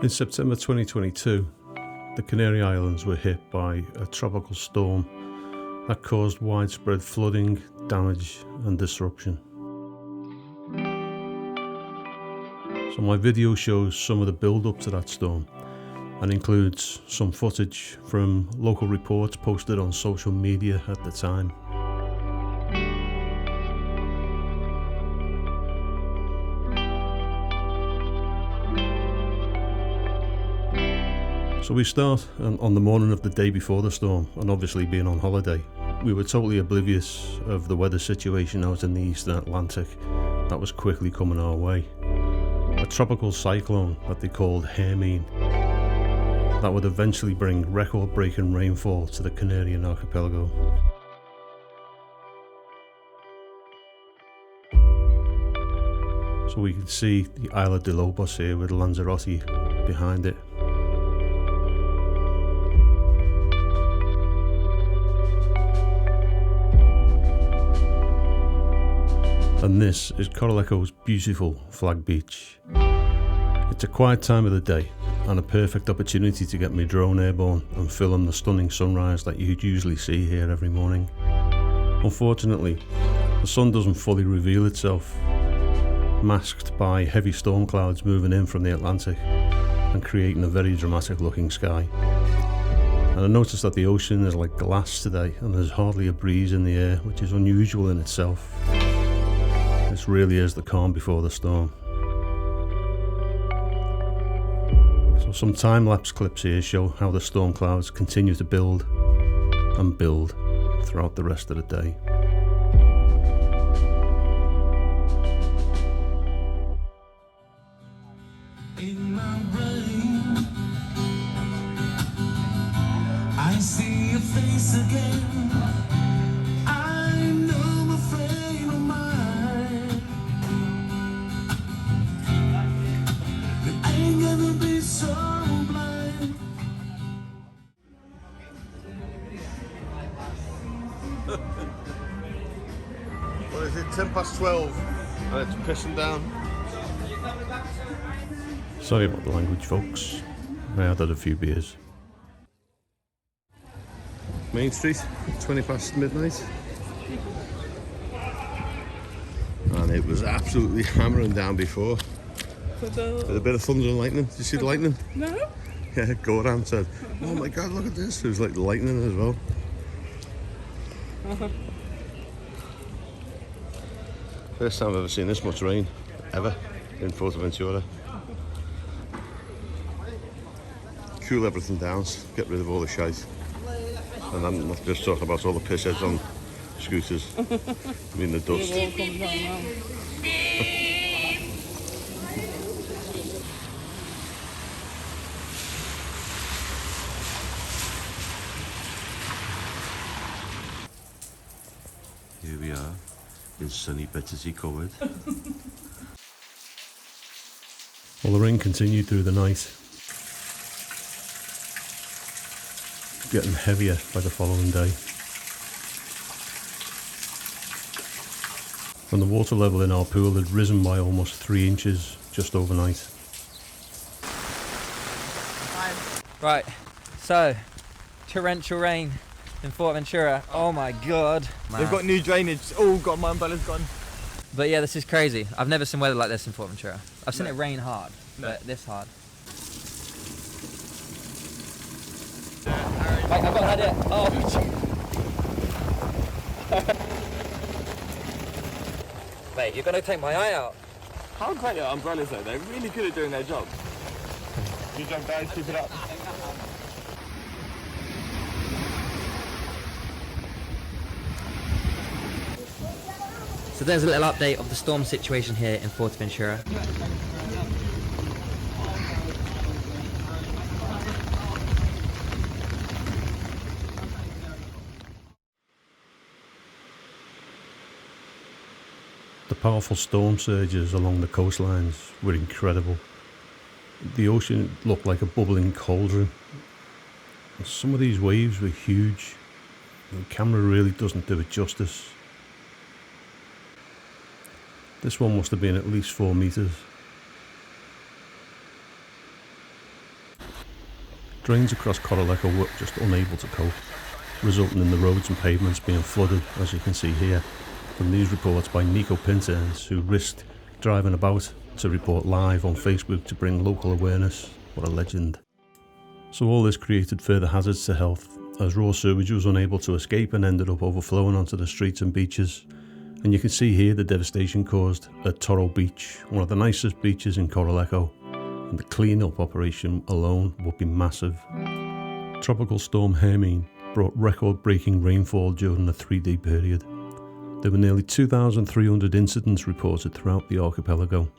In September 2022, the Canary Islands were hit by a tropical storm that caused widespread flooding, damage and disruption. So my video shows some of the build-up to that storm and includes some footage from local reports posted on social media at the time. So we start on the morning of the day before the storm, and obviously being on holiday, we were totally oblivious of the weather situation out in the Eastern Atlantic that was quickly coming our way. A tropical cyclone that they called Hermine that would eventually bring record-breaking rainfall to the Canarian archipelago. So we can see the Isla de Lobos here with Lanzarote behind it. And this is Corralejo's beautiful flag beach. It's a quiet time of the day and a perfect opportunity to get my drone airborne and film the stunning sunrise that you'd usually see here every morning. Unfortunately, the sun doesn't fully reveal itself, masked by heavy storm clouds moving in from the Atlantic and creating a very dramatic looking sky. And I noticed that the ocean is like glass today and there's hardly a breeze in the air, which is unusual in itself. This really is the calm before the storm. So some time-lapse clips here show how the storm clouds continue to build and build throughout the rest of the day. In my brain, I see your face again. I know my frame of mind. I ain't gonna be so blind. What is it, 12:10 and it's pissing down. Sorry about the language, folks. I had a few beers. Main Street, 20 past midnight. And it was absolutely hammering down before. With a bit of thunder and lightning. Did you see the lightning? No. Yeah, Goran said, "Oh my God, look at this." It was like lightning as well. First time I've ever seen this much rain, ever, in Fuerteventura. Cool everything down, get rid of all the shite. And I'm not just talking about all the pissheads on scooters. I mean the dust. Here we are in sunny Battersea Covered. Well, the rain continued through the night, getting heavier by the following day. And the water level in our pool had risen by almost 3 inches just overnight. Right, so torrential rain in Fuerteventura. Oh my God. Man. They've got new drainage. Oh God, my umbrella's gone. But yeah, this is crazy. I've never seen weather like this in Fuerteventura. I've seen it rain hard, but this hard. Wait, I've got to head it. Oh. Mate, you're going to take my eye out. How great are umbrellas though? They're really good at doing their job. Good job guys, keep it up. So there's a little update of the storm situation here in Fuerteventura. The powerful storm surges along the coastlines were incredible. The ocean looked like a bubbling cauldron. Some of these waves were huge. The camera really doesn't do it justice. This one must have been at least 4 meters. Drains across Corralejo were just unable to cope, resulting in the roads and pavements being flooded, as you can see here, from news reports by Nico Pinterns, who risked driving about to report live on Facebook to bring local awareness. What a legend. So all this created further hazards to health, as raw sewage was unable to escape and ended up overflowing onto the streets and beaches. And you can see here the devastation caused at Toro Beach, one of the nicest beaches in Corralejo, and the clean-up operation alone would be massive. Tropical storm Hermine brought record-breaking rainfall during a 3-day period. There were nearly 2,300 incidents reported throughout the archipelago,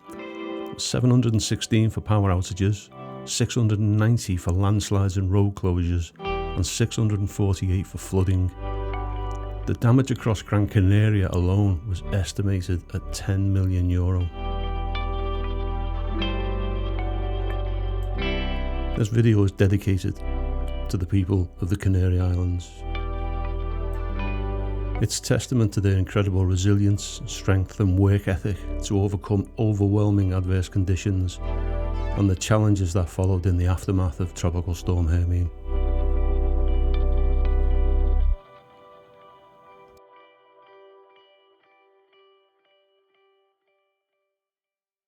716 for power outages, 690 for landslides and road closures, and 648 for flooding. The damage across Gran Canaria alone was estimated at €10 million. This video is dedicated to the people of the Canary Islands. It's testament to their incredible resilience, strength and work ethic to overcome overwhelming adverse conditions and the challenges that followed in the aftermath of Tropical Storm Hermine.